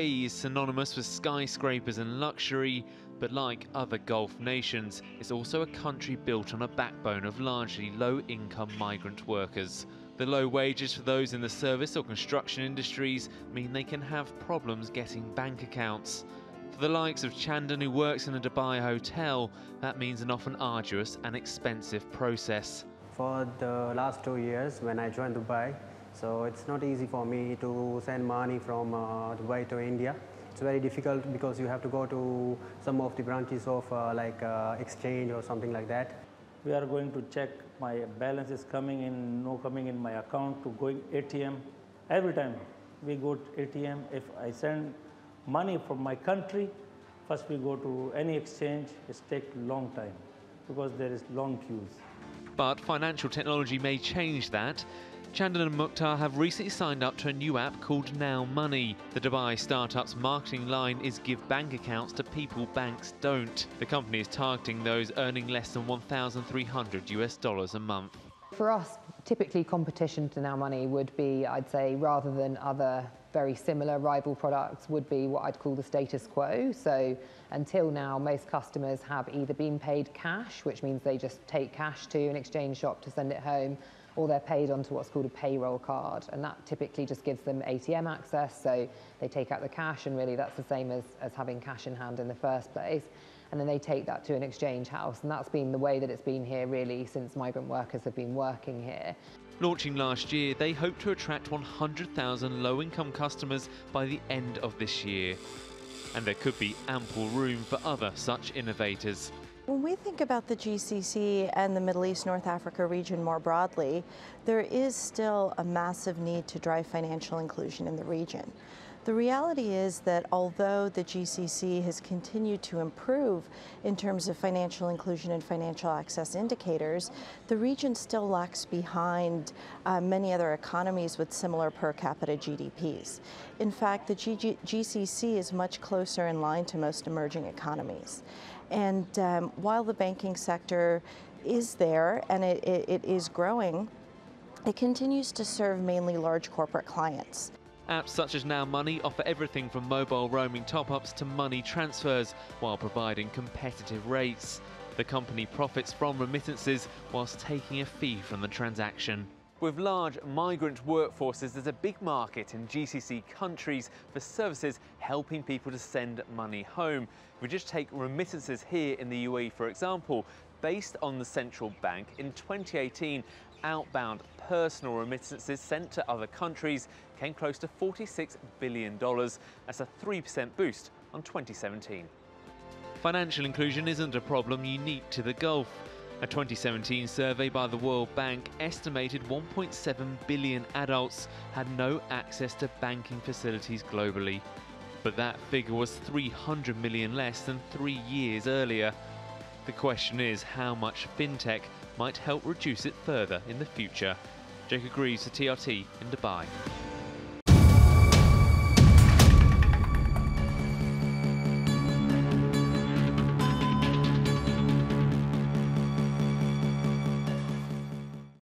UAE is synonymous with skyscrapers and luxury, but like other Gulf nations, it's also a country built on a backbone of largely low-income migrant workers. The low wages for those in the service or construction industries mean they can have problems getting bank accounts. For the likes of Chandan, who works in a Dubai hotel, that means an often arduous and expensive process. For the last 2 years when I joined Dubai, so it's not easy for me to send money from Dubai to India. It's very difficult because you have to go to some of the branches of exchange or something like that. We are going to check my balance is coming in, no coming in my account, to going ATM. Every time we go to ATM, if I send money from my country, first we go to any exchange, it takes a long time because there is long queues. But financial technology may change that. Chandan and Mukhtar have recently signed up to a new app called Now Money. The Dubai startup's marketing line is give bank accounts to people banks don't. The company is targeting those earning less than $1,300 a month. For us, typically competition to Now Money would be, I'd say, rather than other very similar rival products, would be what I'd call the status quo. So until now, most customers have either been paid cash, which means they just take cash to an exchange shop to send it home, or they're paid onto what's called a payroll card, and that typically just gives them ATM access, so they take out the cash, and really that's the same as having cash in hand in the first place, and then they take that to an exchange house, and that's been the way that it's been here really since migrant workers have been working here. Launching last year, they hope to attract 100,000 low-income customers by the end of this year, and there could be ample room for other such innovators. When we think about the GCC and the Middle East, North Africa region more broadly, there is still a massive need to drive financial inclusion in the region. The reality is that although the GCC has continued to improve in terms of financial inclusion and financial access indicators, the region still lags behind many other economies with similar per capita GDPs. In fact, the GCC is much closer in line to most emerging economies. And while the banking sector is there and it is growing, it continues to serve mainly large corporate clients. Apps such as Now Money offer everything from mobile roaming top-ups to money transfers while providing competitive rates. The company profits from remittances whilst taking a fee from the transaction. With large migrant workforces, there's a big market in GCC countries for services helping people to send money home. If we just take remittances here in the UAE, for example, based on the central bank, in 2018, outbound personal remittances sent to other countries came close to $46 billion. That's a 3% boost on 2017. Financial inclusion isn't a problem unique to the Gulf. A 2017 survey by the World Bank estimated 1.7 billion adults had no access to banking facilities globally. But that figure was 300 million less than 3 years earlier. The question is how much fintech might help reduce it further in the future. Jacob Greaves for TRT in Dubai.